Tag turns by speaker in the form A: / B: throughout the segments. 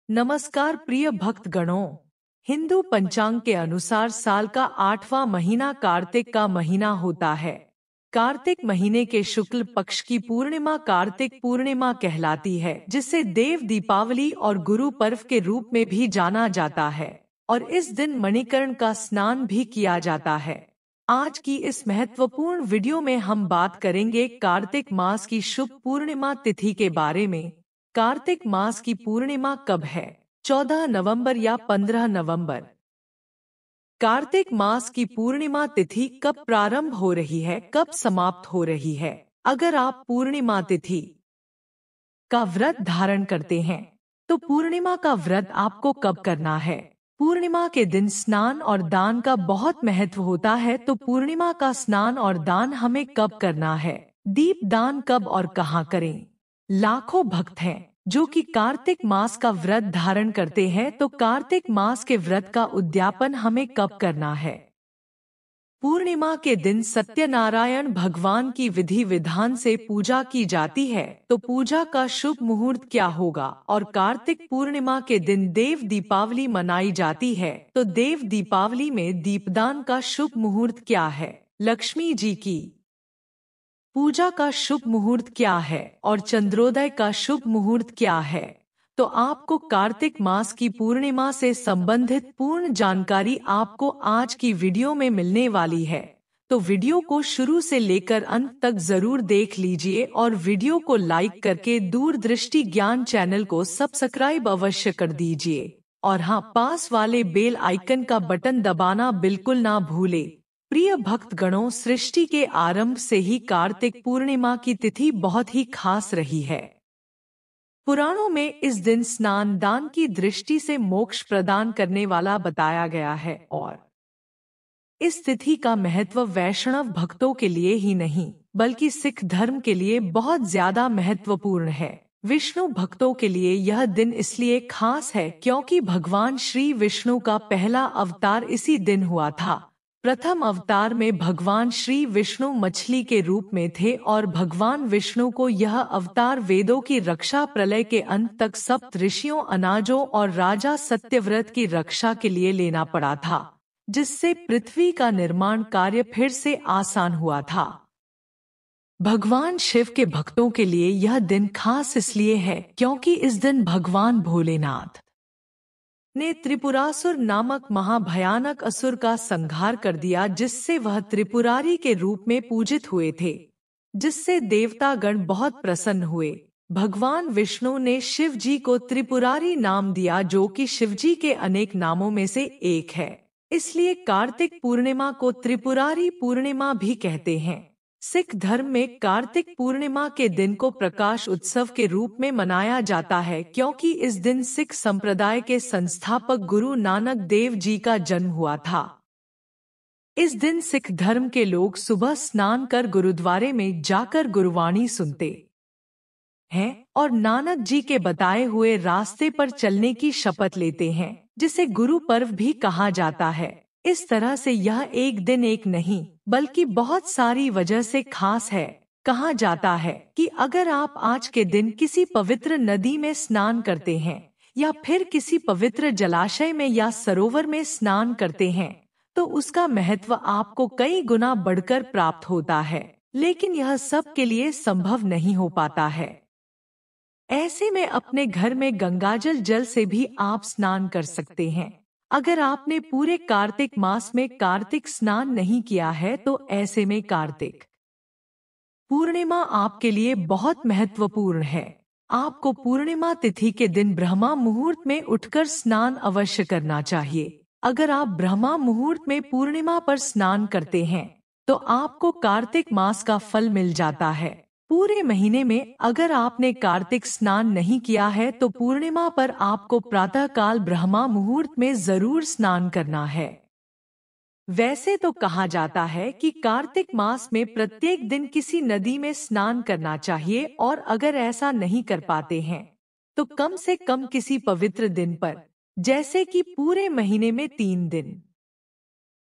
A: नमस्कार प्रिय भक्तगणों। हिंदू पंचांग के अनुसार साल का 8वां महीना कार्तिक का महीना होता है। कार्तिक महीने के शुक्ल पक्ष की पूर्णिमा कार्तिक पूर्णिमा कहलाती है, जिसे देव दीपावली और गुरु पर्व के रूप में भी जाना जाता है और इस दिन मणिकर्ण का स्नान भी किया जाता है। आज की इस महत्वपूर्ण वीडियो में हम बात करेंगे कार्तिक मास की शुभ पूर्णिमा तिथि के बारे में। कार्तिक मास की पूर्णिमा कब है? 14 नवंबर या 15 नवंबर? कार्तिक मास की पूर्णिमा तिथि कब प्रारंभ हो रही है, कब समाप्त हो रही है? अगर आप पूर्णिमा तिथि का व्रत धारण करते हैं तो पूर्णिमा का व्रत आपको कब करना है? पूर्णिमा के दिन स्नान और दान का बहुत महत्व होता है, तो पूर्णिमा का स्नान और दान हमें कब करना है? दीप दान कब और कहाँ करें? लाखों भक्त हैं जो कि कार्तिक मास का व्रत धारण करते हैं, तो कार्तिक मास के व्रत का उद्यापन हमें कब करना है? पूर्णिमा के दिन सत्यनारायण भगवान की विधि विधान से पूजा की जाती है, तो पूजा का शुभ मुहूर्त क्या होगा? और कार्तिक पूर्णिमा के दिन देव दीपावली मनाई जाती है, तो देव दीपावली में दीपदान का शुभ मुहूर्त क्या है? लक्ष्मी जी की पूजा का शुभ मुहूर्त क्या है और चंद्रोदय का शुभ मुहूर्त क्या है? तो आपको कार्तिक मास की पूर्णिमा से संबंधित पूर्ण जानकारी आपको आज की वीडियो में मिलने वाली है, तो वीडियो को शुरू से लेकर अंत तक जरूर देख लीजिए और वीडियो को लाइक करके दूरदृष्टि ज्ञान चैनल को सब्सक्राइब अवश्य कर दीजिए और हाँ, पास वाले बेल आइकन का बटन दबाना बिल्कुल ना भूले। प्रिय भक्तगणों, सृष्टि के आरंभ से ही कार्तिक पूर्णिमा की तिथि बहुत ही खास रही है। पुराणों में इस दिन स्नान दान की दृष्टि से मोक्ष प्रदान करने वाला बताया गया है और इस तिथि का महत्व वैष्णव भक्तों के लिए ही नहीं बल्कि सिख धर्म के लिए बहुत ज्यादा महत्वपूर्ण है। विष्णु भक्तों के लिए यह दिन इसलिए खास है क्योंकि भगवान श्री विष्णु का पहला अवतार इसी दिन हुआ था। प्रथम अवतार में भगवान श्री विष्णु मछली के रूप में थे और भगवान विष्णु को यह अवतार वेदों की रक्षा, प्रलय के अंत तक सप्त ऋषियों, अनाजों और राजा सत्यव्रत की रक्षा के लिए लेना पड़ा था, जिससे पृथ्वी का निर्माण कार्य फिर से आसान हुआ था। भगवान शिव के भक्तों के लिए यह दिन खास इसलिए है क्योंकि इस दिन भगवान भोलेनाथ ने त्रिपुरासुर नामक महाभयानक असुर का संहार कर दिया, जिससे वह त्रिपुरारी के रूप में पूजित हुए थे, जिससे देवतागण बहुत प्रसन्न हुए। भगवान विष्णु ने शिव जी को त्रिपुरारी नाम दिया, जो कि शिवजी के अनेक नामों में से एक है। इसलिए कार्तिक पूर्णिमा को त्रिपुरारी पूर्णिमा भी कहते हैं। सिख धर्म में कार्तिक पूर्णिमा के दिन को प्रकाश उत्सव के रूप में मनाया जाता है, क्योंकि इस दिन सिख संप्रदाय के संस्थापक गुरु नानक देव जी का जन्म हुआ था। इस दिन सिख धर्म के लोग सुबह स्नान कर गुरुद्वारे में जाकर गुरुवाणी सुनते हैं और नानक जी के बताए हुए रास्ते पर चलने की शपथ लेते हैं, जिसे गुरु पर्व भी कहा जाता है। इस तरह से यह एक दिन एक नहीं बल्कि बहुत सारी वजह से खास है। कहा जाता है कि अगर आप आज के दिन किसी पवित्र नदी में स्नान करते हैं या फिर किसी पवित्र जलाशय में या सरोवर में स्नान करते हैं, तो उसका महत्व आपको कई गुना बढ़कर प्राप्त होता है, लेकिन यह सब के लिए संभव नहीं हो पाता है। ऐसे में अपने घर में गंगाजल जल से भी आप स्नान कर सकते हैं। अगर आपने पूरे कार्तिक मास में कार्तिक स्नान नहीं किया है, तो ऐसे में कार्तिक पूर्णिमा आपके लिए बहुत महत्वपूर्ण है। आपको पूर्णिमा तिथि के दिन ब्रह्मा मुहूर्त में उठकर स्नान अवश्य करना चाहिए। अगर आप ब्रह्मा मुहूर्त में पूर्णिमा पर स्नान करते हैं तो आपको कार्तिक मास का फल मिल जाता है। पूरे महीने में अगर आपने कार्तिक स्नान नहीं किया है तो पूर्णिमा पर आपको प्रातःकाल ब्रह्मा मुहूर्त में जरूर स्नान करना है। वैसे तो कहा जाता है कि कार्तिक मास में प्रत्येक दिन किसी नदी में स्नान करना चाहिए, और अगर ऐसा नहीं कर पाते हैं तो कम से कम किसी पवित्र दिन पर, जैसे कि पूरे महीने में 3 दिन,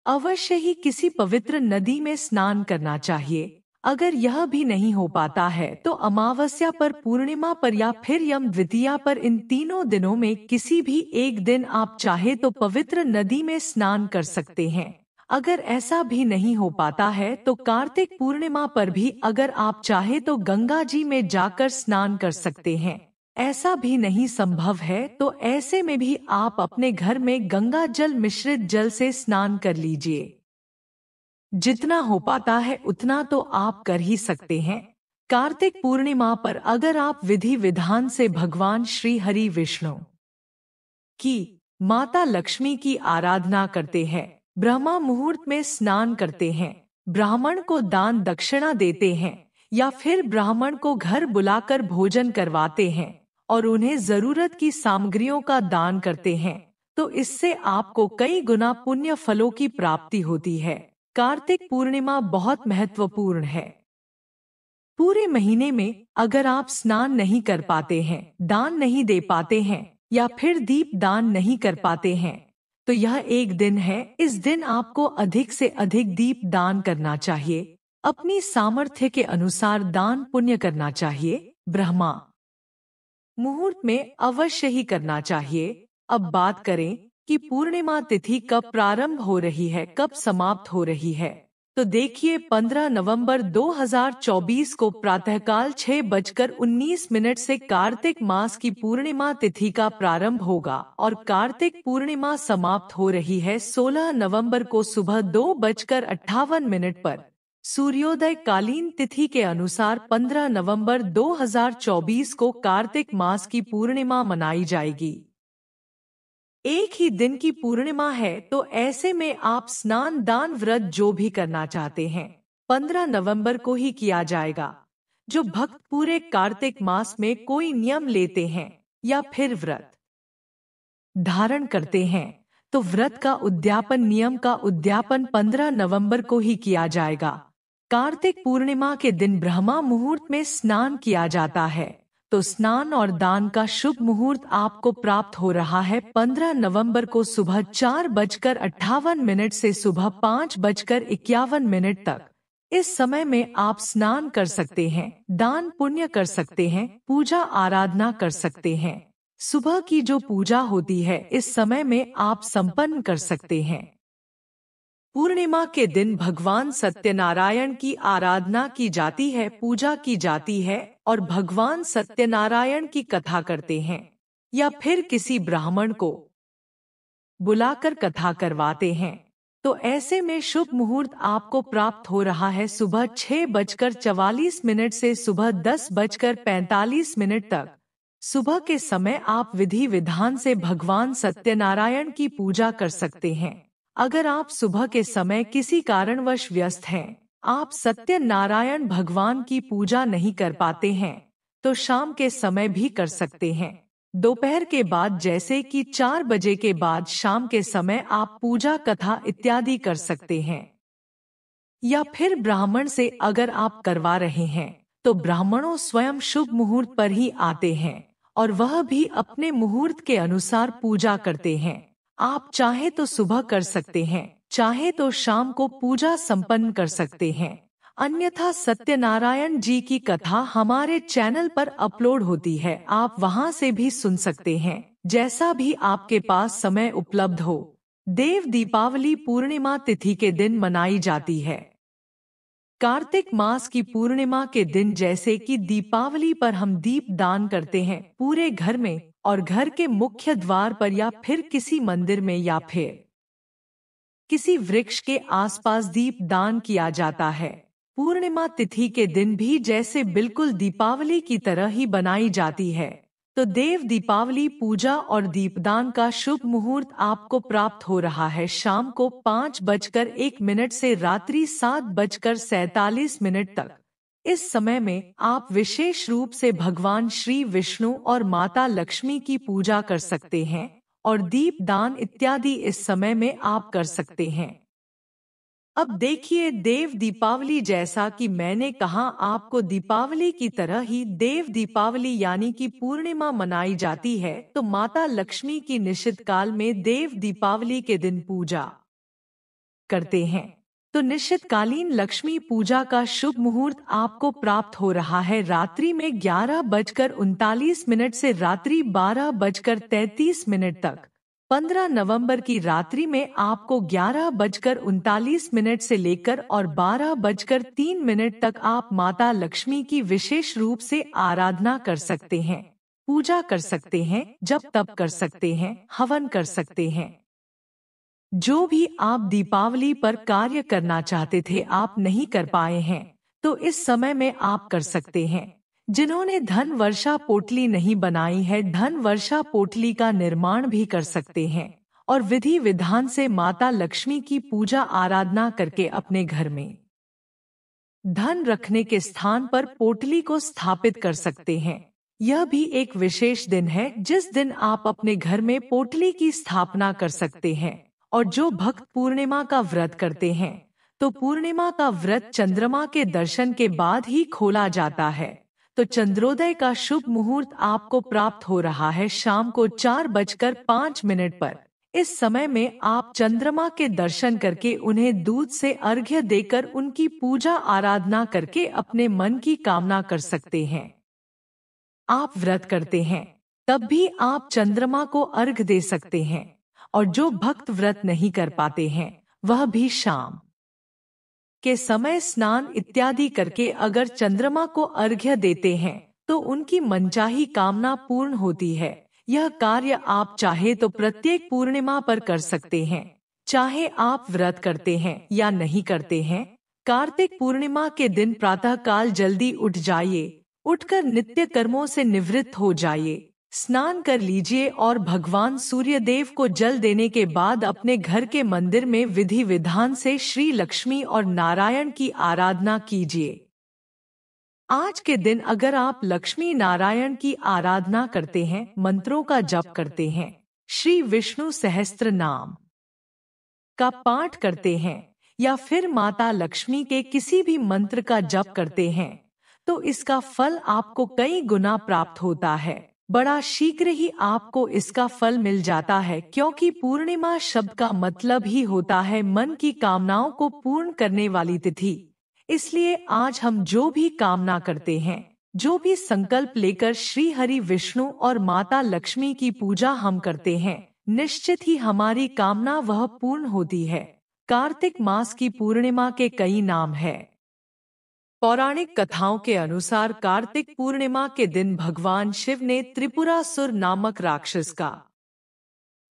A: अवश्य ही किसी पवित्र नदी में स्नान करना चाहिए। अगर यह भी नहीं हो पाता है तो अमावस्या पर, पूर्णिमा पर या फिर यम द्वितीया पर, इन तीनों दिनों में किसी भी एक दिन आप चाहे तो पवित्र नदी में स्नान कर सकते हैं। अगर ऐसा भी नहीं हो पाता है तो कार्तिक पूर्णिमा पर भी अगर आप चाहे तो गंगा जी में जाकर स्नान कर सकते हैं। ऐसा भी नहीं संभव है तो ऐसे में भी आप अपने घर में गंगा जल मिश्रित जल से स्नान कर लीजिए। जितना हो पाता है उतना तो आप कर ही सकते हैं। कार्तिक पूर्णिमा पर अगर आप विधि विधान से भगवान श्री हरि विष्णु की, माता लक्ष्मी की आराधना करते हैं, ब्रह्मा मुहूर्त में स्नान करते हैं, ब्राह्मण को दान दक्षिणा देते हैं या फिर ब्राह्मण को घर बुलाकर भोजन करवाते हैं और उन्हें जरूरत की सामग्रियों का दान करते हैं, तो इससे आपको कई गुना पुण्य फलों की प्राप्ति होती है। कार्तिक पूर्णिमा बहुत महत्वपूर्ण है। पूरे महीने में अगर आप स्नान नहीं कर पाते हैं, दान नहीं दे पाते हैं या फिर दीप दान नहीं कर पाते हैं, तो यह एक दिन है। इस दिन आपको अधिक से अधिक दीप दान करना चाहिए। अपनी सामर्थ्य के अनुसार दान पुण्य करना चाहिए। ब्रह्मा मुहूर्त में अवश्य ही करना चाहिए। अब बात करें कि पूर्णिमा तिथि कब प्रारंभ हो रही है, कब समाप्त हो रही है। तो देखिए, 15 नवंबर 2024 को प्रातःकाल 6:19 से कार्तिक मास की पूर्णिमा तिथि का प्रारंभ होगा और कार्तिक पूर्णिमा समाप्त हो रही है 16 नवंबर को सुबह 2:58 पर। सूर्योदय कालीन तिथि के अनुसार 15 नवंबर 2024 को कार्तिक मास की पूर्णिमा मनाई जाएगी। एक ही दिन की पूर्णिमा है तो ऐसे में आप स्नान दान व्रत जो भी करना चाहते हैं 15 नवंबर को ही किया जाएगा। जो भक्त पूरे कार्तिक मास में कोई नियम लेते हैं या फिर व्रत धारण करते हैं तो व्रत का उद्यापन, नियम का उद्यापन 15 नवंबर को ही किया जाएगा। कार्तिक पूर्णिमा के दिन ब्रह्मा मुहूर्त में स्नान किया जाता है, तो स्नान और दान का शुभ मुहूर्त आपको प्राप्त हो रहा है 15 नवंबर को सुबह 4:58 से सुबह 5:51 तक। इस समय में आप स्नान कर सकते हैं, दान पुण्य कर सकते हैं, पूजा आराधना कर सकते हैं। सुबह की जो पूजा होती है इस समय में आप संपन्न कर सकते हैं। पूर्णिमा के दिन भगवान सत्यनारायण की आराधना की जाती है, पूजा की जाती है और भगवान सत्यनारायण की कथा करते हैं या फिर किसी ब्राह्मण को बुलाकर कथा करवाते हैं। तो ऐसे में शुभ मुहूर्त आपको प्राप्त हो रहा है सुबह 6:44 से सुबह 10:45 तक। सुबह के समय आप विधि विधान से भगवान सत्यनारायण की पूजा कर सकते हैं। अगर आप सुबह के समय किसी कारणवश व्यस्त हैं, आप सत्यनारायण भगवान की पूजा नहीं कर पाते हैं, तो शाम के समय भी कर सकते हैं। दोपहर के बाद जैसे कि 4 बजे के बाद शाम के समय आप पूजा कथा इत्यादि कर सकते हैं। या फिर ब्राह्मण से अगर आप करवा रहे हैं तो ब्राह्मणों स्वयं शुभ मुहूर्त पर ही आते हैं और वह भी अपने मुहूर्त के अनुसार पूजा करते हैं। आप चाहे तो सुबह कर सकते हैं, चाहे तो शाम को पूजा संपन्न कर सकते हैं। अन्यथा सत्यनारायण जी की कथा हमारे चैनल पर अपलोड होती है, आप वहां से भी सुन सकते हैं, जैसा भी आपके पास समय उपलब्ध हो। देव दीपावली पूर्णिमा तिथि के दिन मनाई जाती है। कार्तिक मास की पूर्णिमा के दिन जैसे कि दीपावली पर हम दीप दान करते हैं पूरे घर में और घर के मुख्य द्वार पर या फिर किसी मंदिर में या फिर किसी वृक्ष के आसपास दीप दान किया जाता है। पूर्णिमा तिथि के दिन भी जैसे बिल्कुल दीपावली की तरह ही बनाई जाती है। तो देव दीपावली पूजा और दीपदान का शुभ मुहूर्त आपको प्राप्त हो रहा है शाम को 5:01 से रात्रि 7:47 तक। इस समय में आप विशेष रूप से भगवान श्री विष्णु और माता लक्ष्मी की पूजा कर सकते हैं और दीप दान इत्यादि इस समय में आप कर सकते हैं। अब देखिए, देव दीपावली जैसा कि मैंने कहा आपको दीपावली की तरह ही देव दीपावली यानी कि पूर्णिमा मनाई जाती है, तो माता लक्ष्मी की निश्चित काल में देव दीपावली के दिन पूजा करते हैं। तो निश्चितकालीन लक्ष्मी पूजा का शुभ मुहूर्त आपको प्राप्त हो रहा है रात्रि में 11:39 से रात्रि 12:33 तक। 15 नवंबर की रात्रि में आपको 11:39 से लेकर और 12:03 तक आप माता लक्ष्मी की विशेष रूप से आराधना कर सकते हैं, पूजा कर सकते हैं, जप तप कर सकते हैं, हवन कर सकते हैं। जो भी आप दीपावली पर कार्य करना चाहते थे आप नहीं कर पाए हैं, तो इस समय में आप कर सकते हैं। जिन्होंने धन वर्षा पोटली नहीं बनाई है, धन वर्षा पोटली का निर्माण भी कर सकते हैं और विधि विधान से माता लक्ष्मी की पूजा आराधना करके अपने घर में धन रखने के स्थान पर पोटली को स्थापित कर सकते हैं। यह भी एक विशेष दिन है जिस दिन आप अपने घर में पोटली की स्थापना कर सकते हैं। और जो भक्त पूर्णिमा का व्रत करते हैं, तो पूर्णिमा का व्रत चंद्रमा के दर्शन के बाद ही खोला जाता है। तो चंद्रोदय का शुभ मुहूर्त आपको प्राप्त हो रहा है शाम को 4:05 पर। इस समय में आप चंद्रमा के दर्शन करके उन्हें दूध से अर्घ्य देकर उनकी पूजा आराधना करके अपने मन की कामना कर सकते हैं। आप व्रत करते हैं तब भी आप चंद्रमा को अर्घ्य दे सकते हैं। और जो भक्त व्रत नहीं कर पाते हैं वह भी शाम के समय स्नान इत्यादि करके अगर चंद्रमा को अर्घ्य देते हैं तो उनकी मनचाही कामना पूर्ण होती है। यह कार्य आप चाहे तो प्रत्येक पूर्णिमा पर कर सकते हैं, चाहे आप व्रत करते हैं या नहीं करते हैं। कार्तिक पूर्णिमा के दिन प्रातः काल जल्दी उठ जाइए, उठकर नित्य कर्मों से निवृत्त हो जाइए, स्नान कर लीजिए और भगवान सूर्य देव को जल देने के बाद अपने घर के मंदिर में विधि विधान से श्री लक्ष्मी और नारायण की आराधना कीजिए। आज के दिन अगर आप लक्ष्मी नारायण की आराधना करते हैं, मंत्रों का जप करते हैं, श्री विष्णु सहस्त्र नाम का पाठ करते हैं या फिर माता लक्ष्मी के किसी भी मंत्र का जप करते हैं, तो इसका फल आपको कई गुना प्राप्त होता है। बड़ा शीघ्र ही आपको इसका फल मिल जाता है, क्योंकि पूर्णिमा शब्द का मतलब ही होता है मन की कामनाओं को पूर्ण करने वाली तिथि। इसलिए आज हम जो भी कामना करते हैं, जो भी संकल्प लेकर श्री हरि विष्णु और माता लक्ष्मी की पूजा हम करते हैं, निश्चित ही हमारी कामना वह पूर्ण होती है। कार्तिक मास की पूर्णिमा के कई नाम है। पौराणिक कथाओं के अनुसार कार्तिक पूर्णिमा के दिन भगवान शिव ने त्रिपुरासुर नामक राक्षस का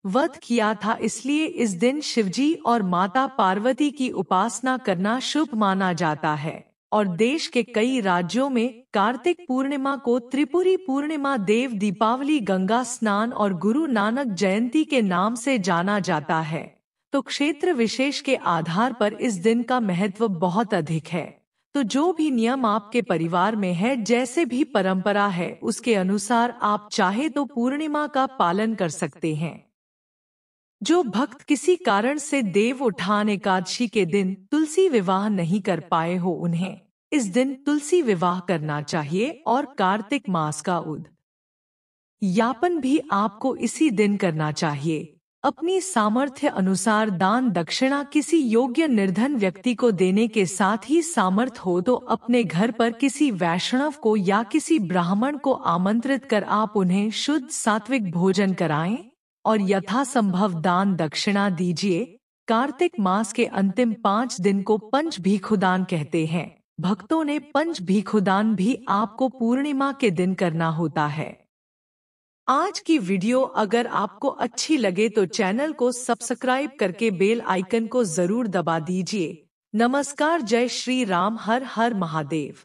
A: वध किया था, इसलिए इस दिन शिवजी और माता पार्वती की उपासना करना शुभ माना जाता है। और देश के कई राज्यों में कार्तिक पूर्णिमा को त्रिपुरी पूर्णिमा, देव दीपावली, गंगा स्नान और गुरु नानक जयंती के नाम से जाना जाता है। तो क्षेत्र विशेष के आधार पर इस दिन का महत्व बहुत अधिक है। तो जो भी नियम आपके परिवार में है, जैसे भी परंपरा है, उसके अनुसार आप चाहे तो पूर्णिमा का पालन कर सकते हैं। जो भक्त किसी कारण से देव उठान एकादशी के दिन तुलसी विवाह नहीं कर पाए हो, उन्हें इस दिन तुलसी विवाह करना चाहिए। और कार्तिक मास का उद्यापन भी आपको इसी दिन करना चाहिए। अपनी सामर्थ्य अनुसार दान दक्षिणा किसी योग्य निर्धन व्यक्ति को देने के साथ ही सामर्थ्य हो तो अपने घर पर किसी वैष्णव को या किसी ब्राह्मण को आमंत्रित कर आप उन्हें शुद्ध सात्विक भोजन कराएं और यथासंभव दान दक्षिणा दीजिए। कार्तिक मास के अंतिम 5 दिन को पंच भीखुदान कहते हैं। भक्तों ने पंच भीखुदान भी आपको पूर्णिमा के दिन करना होता है। आज की वीडियो अगर आपको अच्छी लगे तो चैनल को सब्सक्राइब करके बेल आइकन को जरूर दबा दीजिए। नमस्कार, जय श्री राम, हर हर महादेव।